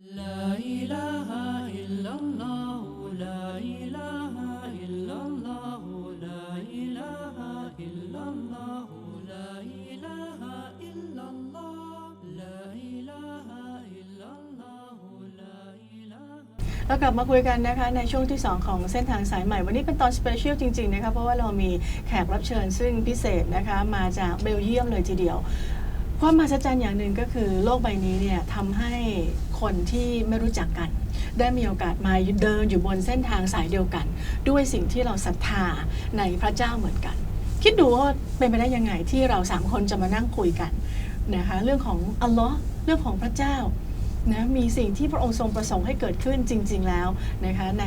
لا إله إلا الله لا إله إلا الله لا إله إلا الله لا إله إلا الله لا إله إلا الله لا إله เรากลับมาคุยกันนะคะในช่วงที่ 2 ของเส้นทางสายใหม่วันนี้เป็นตอนสเปเชียลจริงๆนะคะเพราะว่าเรามีแขกรับเชิญซึ่งพิเศษนะคะมาจากเบลเยียมเลยทีเดียวความมหัศจรรย์อย่างหนึ่งก็คือโลกใบนี้เนี่ยทำให้คนที่ไม่รู้จักกันได้มีโอกาสมาเดินอยู่บนเส้นทางสายเดียวกันด้วยสิ่งที่เราศรัทธาในพระเจ้าเหมือนกันคิดดูว่าเป็นไปได้ยังไงที่เรา3คนจะมานั่งคุยกันนะคะเรื่องของอัลลอฮ์เรื่องของพระเจ้านะมีสิ่งที่พระองค์ทรงประสงค์ให้เกิดขึ้นจริงๆแล้วนะคะใน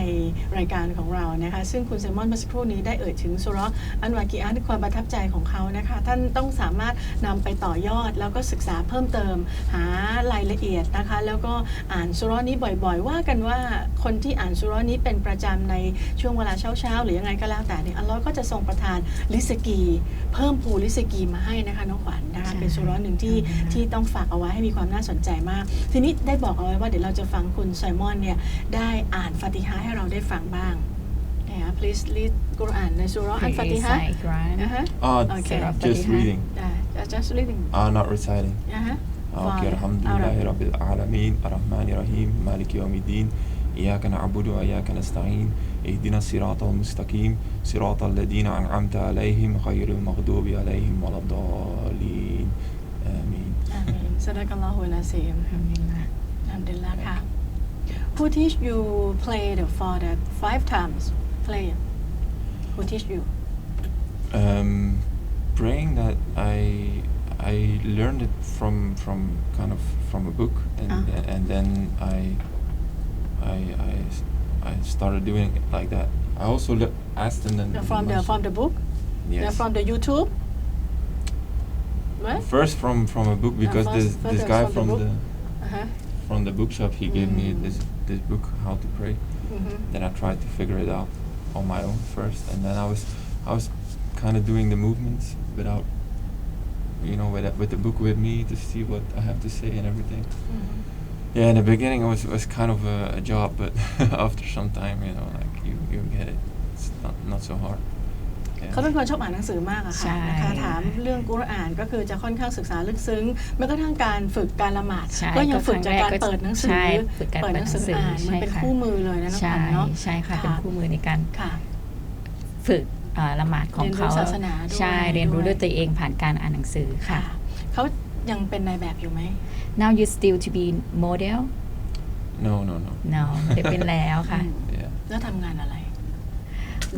รายการของเรานะคะซึ่งคุณไซมอนเมื่อสักครู่นี้ได้เอ่ยถึงสุเราะห์อันวากิอะห์ความประทับใจของเขานะคะท่านต้องสามารถนำไปต่อยอดแล้วก็ศึกษาเพิ่มเติมหารายละเอียดนะคะแล้วก็อ่านสุเราะห์นี้บ่อยๆว่ากันว่าคนที่อ่านสุเราะห์นี้เป็นประจำในช่วงเวลาเช้าๆหรือยังไงก็แล้วแต่เนี่ยอัลเลาะห์ก็จะทรงประทานริสกีเพิ่มพูนริสกีมาให้นะคะน้องขวัญนะคะเป็นสุเราะห์หนึ่งที่ต้องฝากเอาไว้ให้มีความน่าสนใจมากทีนี้ได้บอกเอาไว้ว่าเดี๋ยวเราจะฟังคุณไซมอนเนี่ยได้อ่านฟาติฮะห์ให้เราได้ฟังบ้างนะคะ please read กุรอานในสุเราะห์อัลฟาติฮะห์Okay. Just reading. just reading Not reciting. Okay. Alhamdulillahi Rabbil Alameen Ar-Rahmanir Rahim Maliki Yawmiddin إياك نعبد وإياك نستعين اهدنا الصراط المستقيم صراط الذين أنعمت عليهم غير المغضوب عليهم ولا الضالين آمين Sadaqallahu al-Azim Alhamdulillah ค่ะ Who teach you play for the 5 times play Who teach you Praying that I learned it from a book and then I started doing it like that. I also asked them from the book yes. from the YouTube what? First from a book because this guy from the bookshop he gave me this book how to pray. Then I tried to figure it out on my own first and then I was kind of doing the movements without with the book with me to see what I have to say and everything. Yeah, in the beginning it was kind of a job, but after some time, like you get it. It's not so hard. เขาเป็นคนชอบอ่านหนังสือมากอะค่ะนะคะถามเรื่องกุรอานก็คือจะค่อนข้างศึกษาลึกซึ้งแม้กระทั่งการฝึกการละหมาดก็ยังฝึกจากการเปิดหนังสืออ่านมันเป็นคู่มือเลยนะน้องขวัญเนาะใช่ค่ะเป็นคู่มือในการฝึกละหมาดของเขาใช่เรียนรู้ด้วยตัวเองผ่านการอ่านหนังสือค่ะเขายังเป็นนายแบบอยู่ไหม Now you still to be model No ได้เป็นแล้วค่ะแล้วทำงานอะไร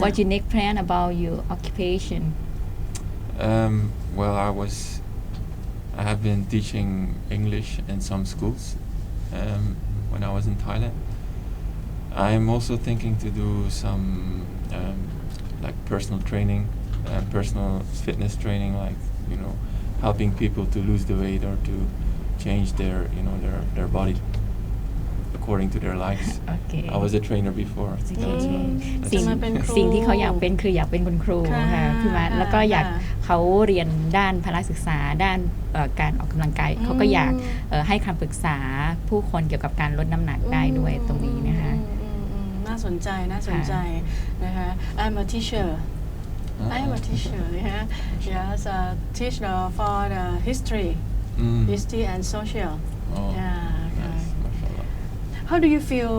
What your next plan about your occupation Well I have been teaching English in some schools when I was in Thailand I'm also thinking to do some like personal training personal fitness training like helping people to lose the weight or to change their body according to their likes. I was a trainer before. สิ่งที่เขาอยากเป็นคืออยากเป็นคุณครูค่ะพี่มาแล้วก็อยากเขาเรียนด้านพละศึกษาด้านการออกกำลังกายเขาก็อยากให้คำปรึกษาผู้คนเกี่ยวกับการลดน้ำหนักได้ด้วยตรงนี้นะคะน่าสนใจนะคะ I'm a teacher I'm a teacher yes a teacher for the history and social How do you feel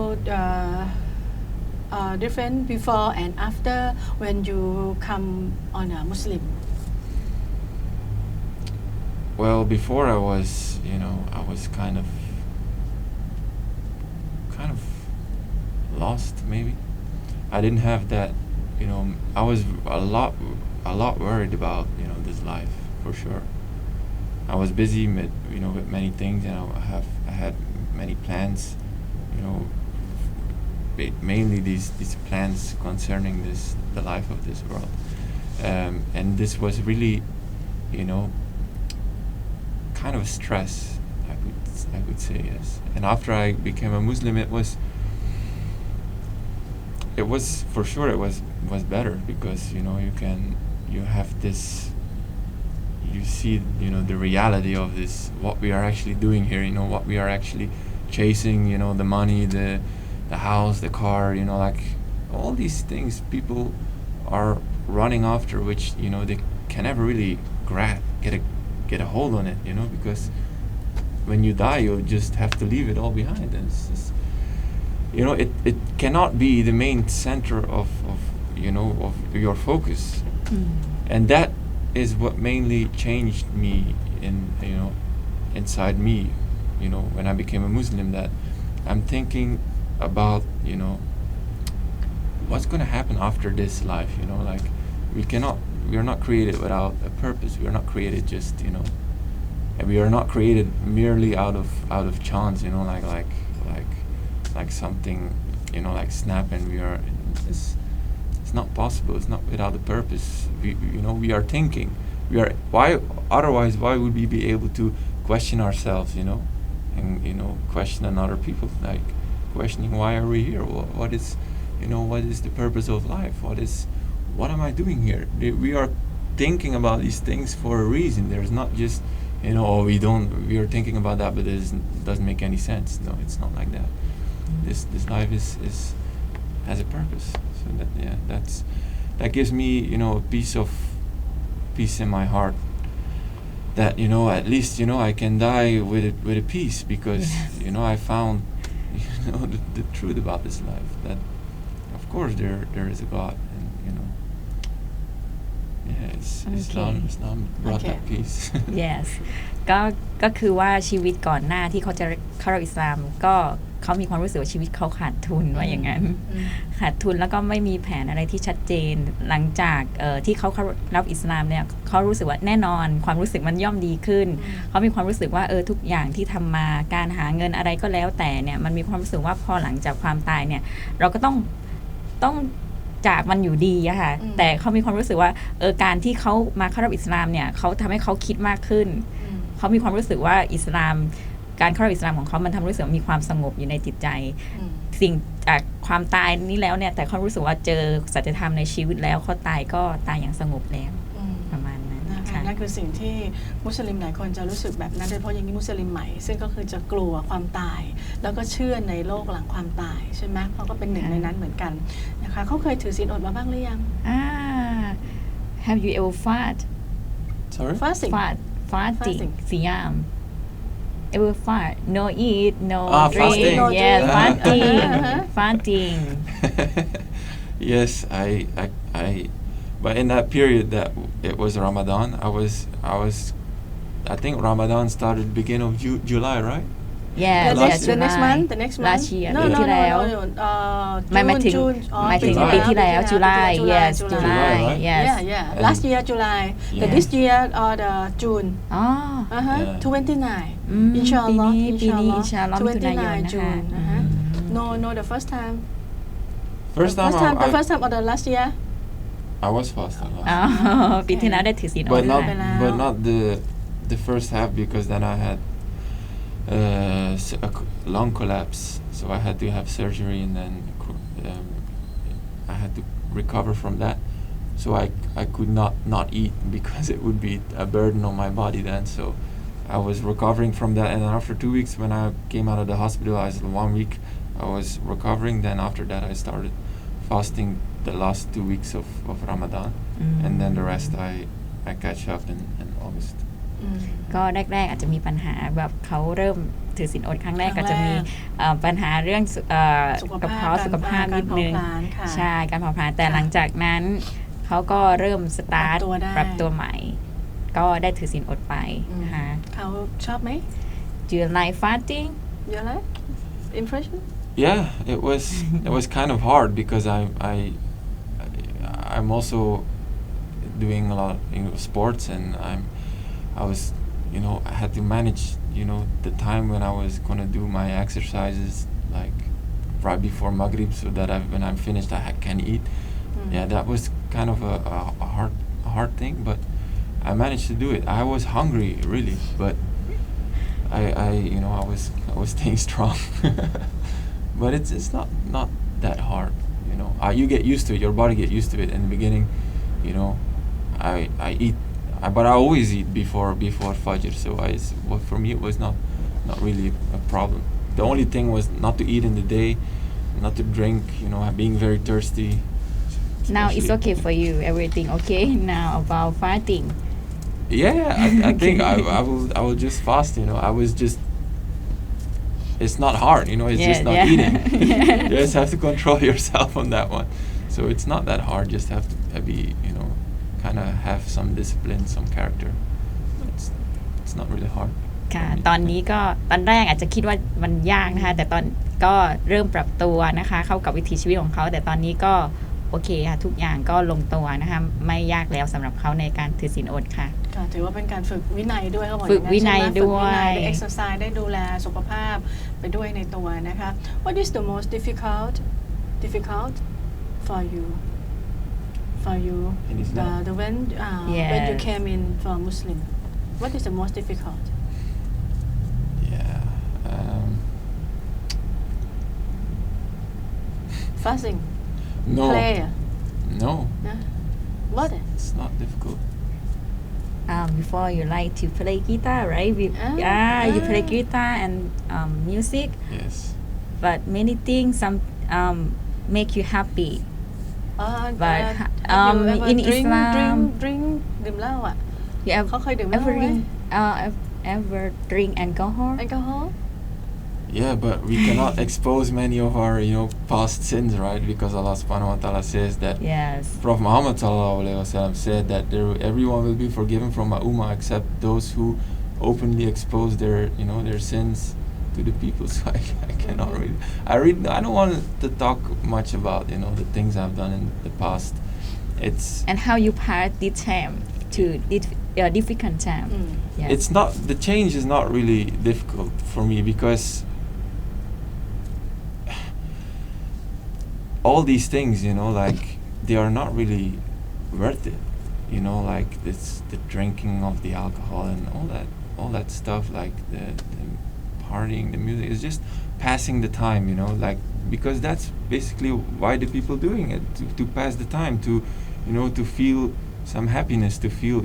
different before and after when you come on a Muslim Well before I was kind of lost maybe I didn't have that I was a lot worried about this life for sure I was busy with many things and I had many plans mainly these plans concerning the life of this world and this was really kind of stress I could say yes and after I became a Muslim it was for sure it was better because you have this you see the reality of this what we are actually doing here what we are actually chasing, the money, the house, the car, like all these things people are running after, which they can never really get a hold on it, because when you die you'll just have to leave it all behind, and it's just, it cannot be the main center of your focus. And that is what mainly changed me inside me, when I became a Muslim, that I'm thinking about, what's going to happen after this life, like we are not created without a purpose. We are not created just, and we are not created merely out of chance, like something, like snap, and it's not possible. It's not without a purpose. We are thinking. Why would we be able to question ourselves, and question other people, like questioning why are we here? What is the purpose of life? What am I doing here? We are thinking about these things for a reason. There's not just, we are thinking about that, but it doesn't make any sense. No, it's not like that. This life has a purpose. So that gives me, a peace in my heart. That at least I can die with a peace, because I found the truth about this life. That of course there is a God, and Islam brought that peace. yes ก็คือว่าชีวิตก่อนหน้าที่เขาจะเข้ารับอิสลามก็เขามีความรู้สึกว่าชีวิตเขาขาดทุนว่าอย่างนั้นขาดทุนแล้วก็ไม่มีแผนอะไรที่ชัดเจนหลังจากที่เขาเข้ารับอิสลามเนี่ยเขารู้สึกว่าแน่นอนความรู้สึกมันย่อมดีขึ้นเขามีความรู้สึกว่าทุกอย่างที่ทำมาการหาเงินอะไรก็แล้วแต่เนี่ยมันมีความรู้สึกว่าพอหลังจากความตายเนี่ยเราก็ต้องจากมันอยู่ดีอะค่ะแต่เขามีความรู้สึกว่าการที่เขามาเข้ารับอิสลามเนี่ยเขาทำให้เขาคิดมากขึ้นเขามีความรู้สึกว่าอิสลามการเข้ารับอิสลามของเขามันทำให้รู้สึกว่ามีความสงบอยู่ในจิตใจสิ่งจากความตายนี้แล้วเนี่ยแต่เขารู้สึกว่าเจอสัจธรรมในชีวิตแล้วเขาตายก็ตายอย่างสงบแล้วประมาณนั้นนะคะนั่นคือสิ่งที่มุสลิมหลายคนจะรู้สึกแบบนั้นโดยเฉพาะอย่างนี้มุสลิมใหม่ซึ่งก็คือจะกลัวความตายแล้วก็เชื่อในโลกหลังความตายใช่ไหมเขาก็เป็นหนึ่งในนั้นเหมือนกันนะคะเขาเคยถือศีลอดมาบ้างหรือยังHave you ever Sorry? fasting siyam ever fast no eat no drink fasting. yes fasting Yes, I but in that period that it was Ramadan, I think Ramadan started beginning of July, right? Yeah, the next month last year no ปีที่แล้วไม่ถึงปีที่แล้ว July yes July yes yeah last year July but this year the June 29 inshallah ปีนี้ inshallah มิถุนายนนะคะ no the first time the first time or the last year I was fasting last year ปีที่แล้วได้ถือศีลอด but not the first half, because then I had a lung collapse, so I had to have surgery, and then I had to recover from that. So I could not eat, because it would be a burden on my body then. So I was recovering from that, and then after 2 weeks, when I came out of the hospital, 1 week I was recovering. Then after that, I started fasting the last 2 weeks of Ramadan, and then the rest I catch up in August. ก็แรกๆอาจจะมีปัญหาแบบเขาเริ่มถือศีลอดครั้งแรกก็จะมีปัญหาเรื่องกระเพาะสุขภาพนิดนึงใช่การเผาผลาญแต่หลังจากนั้นเขาก็เริ่มสตาร์ทปรับตัวใหม่ก็ได้ถือศีลอดไปนะคะเขาชอบไหม Do you like fasting? You like impression? Yeah, it was kind of hard, because I'm also doing a lot of sports, and I was, I had to manage, the time when I was gonna do my exercises, like right before Maghrib, so that when I'm finished, I can eat. Yeah, that was kind of a hard thing, but I managed to do it. I was hungry, really, but I was staying strong. But it's not that hard, you get used to it. Your body get used to it. In the beginning, I eat. But I always eat before Fajr, so for me it was not really a problem. the only thing was not to eat in the day, not to drink, being very thirsty. Now it's Especially- okay for you. Everything okay now about fasting. Yeah, I think I will just fast. I was just. It's not hard. It's just not eating. You just have to control yourself on that one. So it's not that hard. Just have to be, kind of have some discipline, some character. It's not really hard. ค่ะตอนนี้ก็ตอนแรกอาจจะคิดว่ามันยากนะคะแต่ตอนก็เริ่มปรับตัวนะคะเข้ากับวิถีชีวิตของเขาแต่ตอนนี้ก็โอเคค่ะทุกอย่างก็ลงตัวนะคะไม่ยากแล้วสำหรับเขาในการถือศีลอดค่ะ ค่ะถือว่าเป็นการฝึกวินัยด้วยเขาบอก ฝึกวินัย อย่างนั้นใช่ไหม ด้วย ฝึกวินัยได้ exercise ได้ดูแลสุขภาพไปด้วยในตัวนะคะ What is the most difficult for you In Islam? when Yes. you came in for Muslim What is the most difficult Yeah. fasting No. prayer No. นะ What It's not difficult. Before you like to play guitar right you play guitar and music Yes. but many things some make you happy But, have you ever in drink Islam- drink ดื่มเหล้าอ่ะ you have เขาเคยดื่มเหล้า ever ไหม ever drink alcohol แอลกอฮอล์ Yeah, but we cannot expose many of our, past sins, right? Because Allah subhanahu wa ta'ala says that yes Prophet Muhammad sallallahu alaihi wasallam said that everyone will be forgiven from my ummah except those who openly expose their sins to the people. So I cannot I don't want to talk much about, the things I've done in the past. It's and how you pass this time to difficult time yes. it's not the change is not really difficult for me because all these things like they are not really worth it like the drinking of the alcohol and all that stuff like the partying the music is just passing the time like because that's basically why the people doing it to pass the time to to feel some happiness to feel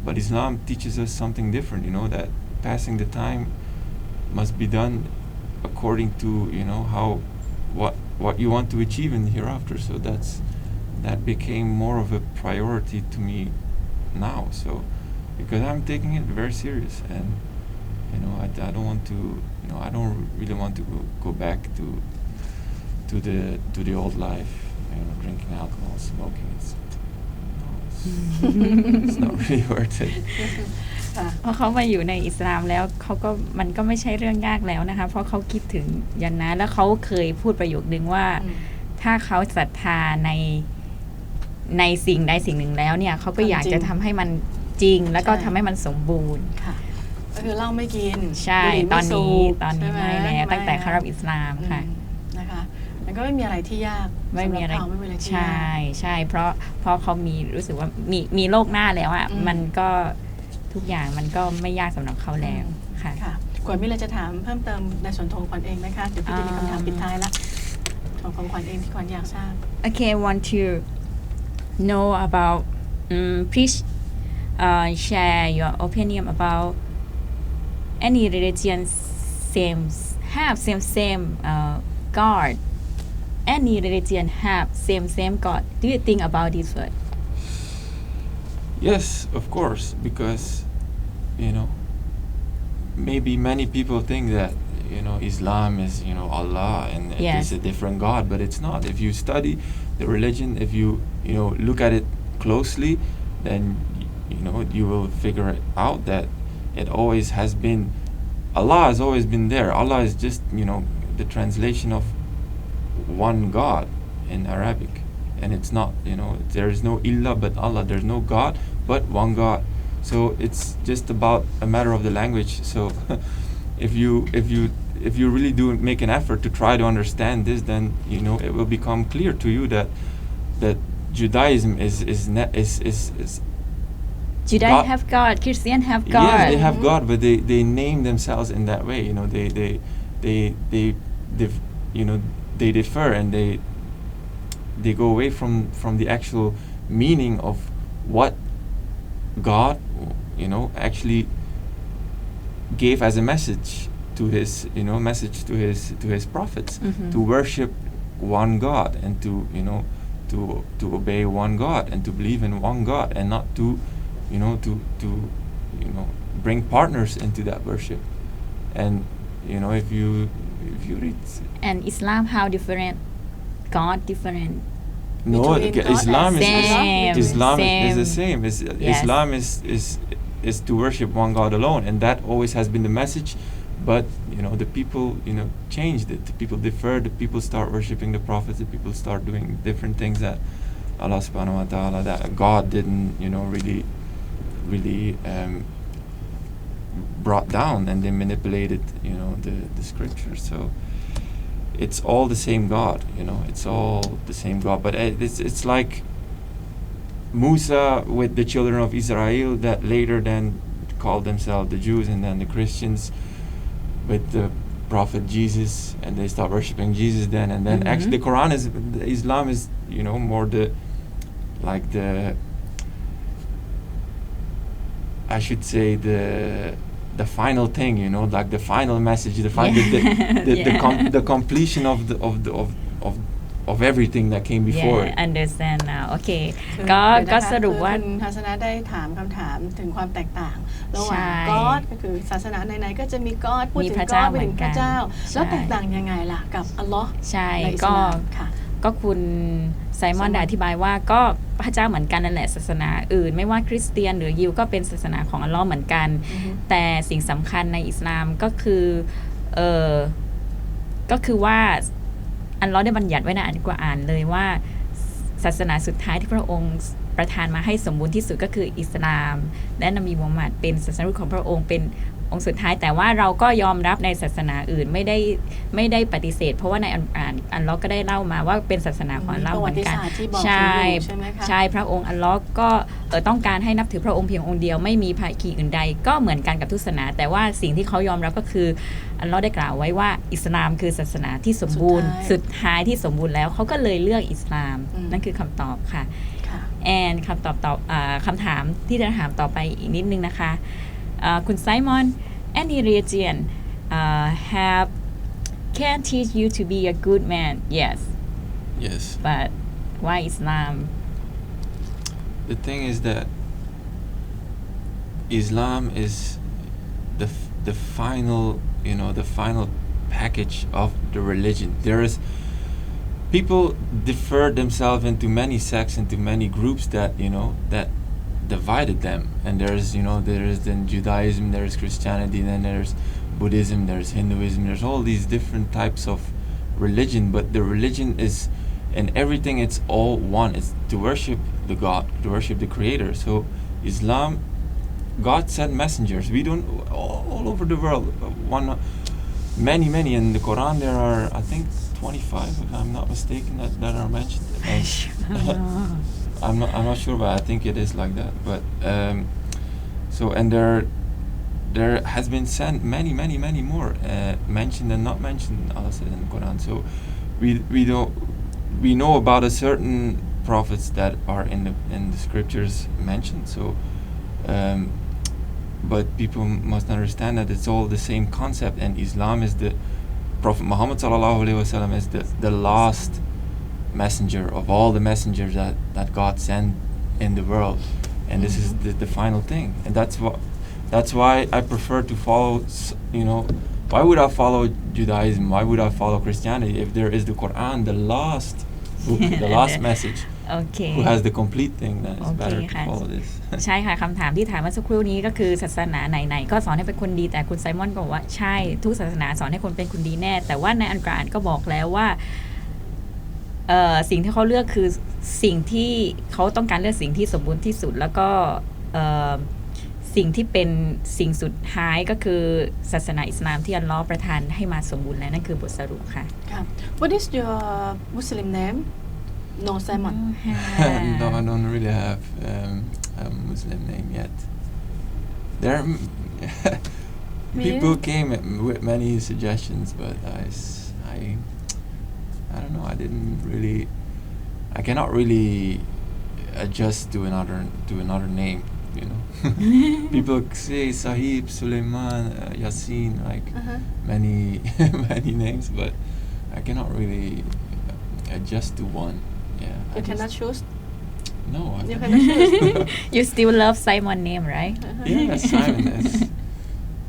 but Islam teaches us something different that passing the time must be done according to how what you want to achieve in the hereafter so that became more of a priority to me now so because I'm taking it very serious and I don't want to I don't really want to go back to the old life drinking alcohol smoking it's not really worth it เพราะเขามาอยู่ในอิสลามแล้วเขาก็มันก็ไม่ใช่เรื่องยากแล้วนะคะเพราะเขาคิดถึงยันนะแล้วเขาเคยพูดประโยคนึงว่าถ้าเขาศรัทธาในสิ่งใดสิ่งหนึ่งแล้วเนี่ยเขาก็อยากจะทำให้มันจริงแล้วก็ทำให้มันสมบูรณ์ ค่ะก็คือเหล้าไม่กิน ใช่ บุหรี่ ตอน สู นี้ บ ตอนนี้ ใช่ห ไม่แล้วตั้งแต่เข้ารับอิสลามค่ะ นะคะมันก็ไม่มีอะไรที่ยาก ไม่มีอะไร สำหบเขาไม่มีอะไรที่ ใช่ ยาก ใช่เพราะเขามีรู้สึกว่ามีโลกหน้าแล้วอ่ะมันก็ทุกอย่างมันก็ไม่ยากสำหรับเขาแล้วค่ะ ค่ะขวัญมีอะไรจะถามเพิ่มเติมในส่วนของขวัญเองไหมคะเดี๋ยวพี่จะมีคำถามปิดท้ายละของขวัญเองที่ขวัญอยากทราบ Okay, I want to know about please share your opinion about any religion have same God. Any religion have same God. Do you think about this word? Yes, of course, because maybe many people think that Islam is Allah and Yes. it's a different God, but it's not. If you study the religion, if you look at it closely, then you will figure it out that it always has been. Allah has always been there. Allah is just the translation of one God in Arabic, and it's not there is no illah but Allah. There's no God but one God. So it's just about a matter of the language. So if you really do make an effort to try to understand this, then it will become clear to you that Judaism is Judaism God- have God, Christian have God. Yes, they have God, but they name themselves in that way. They differ and they go away from the actual meaning of what God, actually gave as a message to his message to his prophets to worship one God and to obey one God and to believe in one God and not to bring partners into that worship. And if you read and Islam how different God different no Islam is the same. Yes. Islam is to worship one God alone, and that always has been the message. But the people changed it. The people deferred. The people start worshiping the prophets. The people start doing different things that Allah subhanahu wa ta'ala, that God didn't really brought down, and they manipulated the scriptures. So it's all the same God. It's all the same God. But it's like Musa with the children of Israel that later then called themselves the Jews, and then the Christians with the prophet Jesus, and they start worshiping Jesus then. And then actually the Quran Islam is more I should say the final thing, like the final message, the completion of everything that came before. Yeah, understand now. Okay. ก็ ก็สรุปว่า คุณทัศนะได้ถามคำถามถึงความแตกต่างระหว่าง ใช่ God ก็คือศาสนาไหนๆก็จะมี God พูดถึง มีพระเจ้า God เหมื เป็ อน น กัน พระเจ้า ใช่ แล้วแตกต่างยังไงล่ะกับอัลลอฮ์ ใช่ ในอิส ก็ ลามค่ะ ก็คุณไซมอนได้อธิบายว่าก็พระเจ้าเหมือนกันนั่นแหละศาสนาอื่นไม่ว่าคริสเตียนหรือยิวก็เป็นศาสนาของอัลเลาะห์เหมือนกัน แต่สิ่งสำคัญในอิสลามก็คือว่าอัลเลาะห์ได้บัญญัติไว้ในอัลกุรอานเลยว่าศาสนาสุดท้ายที่พระองค์ประทานมาให้สมบูรณ์ที่สุดก็คืออิสลาม และนบีมุฮัมมัดเป็นศาสนาของพระองค์เป็นองค์สุดท้ายแต่ว่าเราก็ยอมรับในศาสนาอื่นไม่ได้ปฏิเสธเพราะว่าในอัลเลาะห์ก็ได้เล่ามาว่าเป็นศาสนาของอัลเลาะห์เหมือนกัน ประวัติศาสตร์ที่บอก ใช่ อยู่ใช่ไหมคะ ใช่พระองค์อัลเลาะห์ก็ต้องการให้นับถือพระองค์เพียงองค์เดียวไม่มีภาคีอื่นใดก็เหมือนกันกับทุกศาสนาแต่ว่าสิ่งที่เขายอมรับก็คืออัลเลาะห์ได้กล่าวไว้ว่าอิสลามคือศาสนาที่สมบูรณ์สุดท้ายที่สมบูรณ์แล้วเขาก็เลยเลือกอิสลามนั่นคือคำตอบค่ะ แอนคำถามที่จะถามต่อไปอีกนิดนึงนะคะคุณไซมอน any religion can teach you to be a good man yes but why Islam the thing is that Islam is the final the final package of the religion. There is people differ themselves into many sects, into many groups that that divided them. And there is then Judaism, there is Christianity, then there's Buddhism, there's Hinduism, there's all these different types of religion. But the religion is, in everything, it's all one. It's to worship the God, to worship the Creator. So Islam, God sent messengers. We don't all over the world. Many in the Quran. There are, I think, 25, if I'm not mistaken, that are mentioned. I'm not sure, but I think it is like that. But and there has been sent many more mentioned and not mentioned, Allah said in the Quran. So we know about a certain prophets that are in the scriptures mentioned. So but people must understand that it's all the same concept, and Islam is the Prophet Muhammad sallallahu alaihi wasallam is the last messenger of all the messengers that God sent in the world, and this is the final thing. And that's why I prefer to follow. Why would I follow Judaism? Why would I follow Christianity if there is the Quran, the last book, the last message, who has the complete thing? Then it's better to follow this. ใช่ค่ะคำถามที่ถามเมื่อสักครู่นี้ก็คือศาสนาไหนๆก็สอนให้เป็นคนดีแต่คุณไซมอนก็บอกว่าใช่ทุกศาสนาสอนให้คนเป็นคนดีแน่แต่ว่าในอัลกุรอานก็บอกแล้วว่าสิ่งที่เขาเลือกคือสิ่งที่เขาต้องการเลือกสิ่งที่สมบูรณ์ที่สุดแล้วก็สิ่งที่เป็นสิ่งสุดท้ายก็คือศาสนาอิสลามที่อัลเลาะห์ประทานให้มาสมบูรณ์แล้วนั่นคือบทสรุปค่ะ What is your Muslim name? No Simon. No, I don't really have a Muslim name yet. There people came with many suggestions, but I don't know. I cannot really adjust to another name. you know. People say Sahib, Suleiman, Yasin, like many many names, but I cannot really adjust to one. Yeah. You cannot choose. No, I You cannot. cannot choose. You still love Simon name, right? Yeah, Simon is.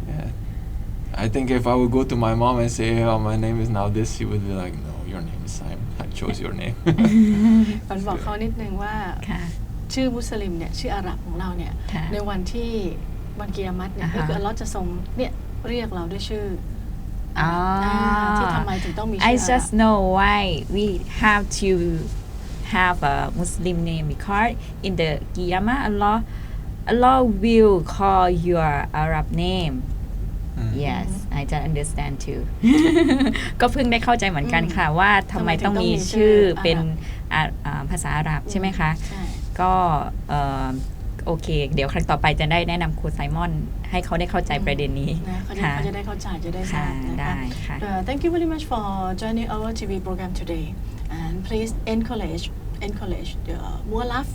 Yeah. I think if I would go to my mom and say, "Oh, my name is now this," she would be like, "No, your name is Simon. I chose your name." ก่อนบอกเขานิดนึงว่า ค่ะ ชื่อมุสลิมเนี่ยชื่ออาหรับของเราเนี่ย ค่ะ ในวันที่วันกิยามัตเนี่ย อ่าฮะ ก็คืออัลเลาะห์จะทรงเนี่ยเรียกเราด้วยชื่อ อ๋อ ที่ทำไมถึงต้องมีชื่อ I อาหรับ just know why we have to have a Muslim name because in the Qiyamah Allah will call your Arab name. Yes I just understand too ก็เพิ่งได้เข้าใจเหมือนกันค่ะว่าทำไมต้องมีชื่อเป็นภาษาอาหรับใช่ไหมคะ ใช่ ก็โอเค เดี๋ยวครั้งต่อไปจะได้แนะนำครูไซมอนให้เขาได้เข้าใจประเด็นนี้ นะเขา ค่ะ จะได้เข้าใจจะได้ทราบนะ ได้ คะ ค่ะ Thank you very much for joining our TV program today and please encourage the mualaf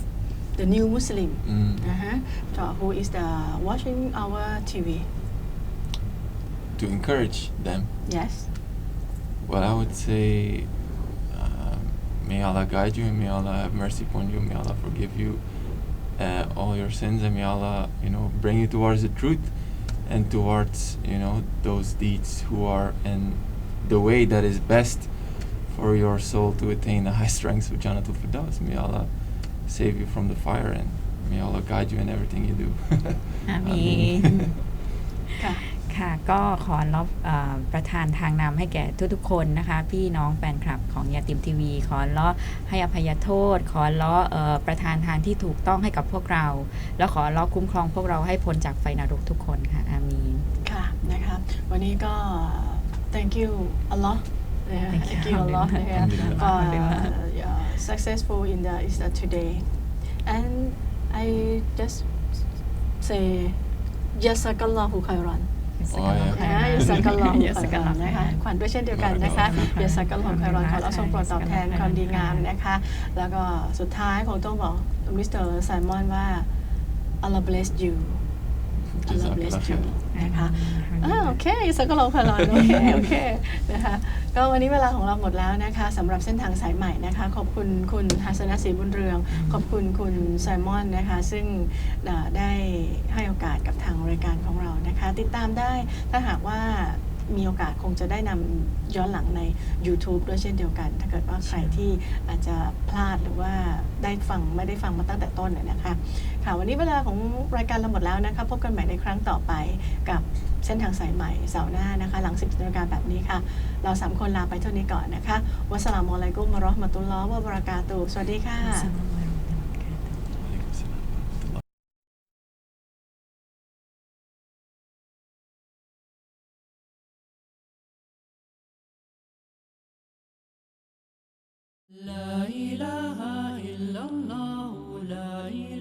the new Muslim who is watching our TV To encourage them. yes Well, I would say, may Allah guide you, and may Allah have mercy upon you, may Allah forgive you all your sins, and may Allah, bring you towards the truth and towards, those deeds who are in the way that is best for your soul to attain the high strengths of Jannatul Firdaus. May Allah save you from the fire, and may Allah guide you in everything you do. อามีน ค่ะ ค่ะก็ขอรับประทานทางนำให้แก่ทุกๆคนนะคะพี่น้องแฟนคลับของยาติมทีวีขอล้อให้อภัยโทษขอล้อประทานทางที่ถูกต้องให้กับพวกเรา แล้วขอล้อคุ้มครองพวกเราให้พ้นจากไฟนรกทุกคนค่ะอามีน ค่ะนะคะวันนี้ก็ thank you Allah นะคะ thank you Allah นะคะ for successful in the Islam today and I just say Jazakallahu khairan Oh, yeah. ยาสักกัลลอฮุคอยรอนนะคะขวัญด้วยเช่นเดียวกันนะคะยาสักกัลลอฮุคอยรอนขอรับทรงโปรดตอบแทนความดีงามนะคะแล้วก็สุดท้ายคงต้องบอกมิสเตอร์ไซมอนว่า Allah bless you Allah bless you นะคะโอเคยาสักกัลลอฮุคอยรอนโอเคนะคะก็วันนี้เวลาของเราหมดแล้วนะคะสำหรับเส้นทางสายใหม่นะคะขอบคุณคุณฮัสนะศรีบุญเรืองขอบคุณคุณไซมอนนะคะซึ่งได้ให้โอกาสกับทางรายการของเรานะคะติดตามได้ถ้าหากว่ามีโอกาสคงจะได้นำย้อนหลังใน YouTube ด้วยเช่นเดียวกันถ้าเกิดว่าใครที่อาจจะพลาดหรือว่าได้ฟังไม่ได้ฟังมาตั้งแต่ต้นนะคะค่ะวันนี้เวลาของรายการเราหมดแล้วนะคะพบกันใหม่ในครั้งต่อไปกับเส้นทางสายใหม่เสาร์หน้านะคะหลัง 10 นาฬิกาแบบนี้ค่ะเรา3คนลาไปเท่านี้ก่อนนะคะวัสสลามุอะลัยกุมวะเราะห์มะตุลลอฮ์วะบะเราะกาตุฮ์สวัสดีค่ะ لا إله إلا الله لا إله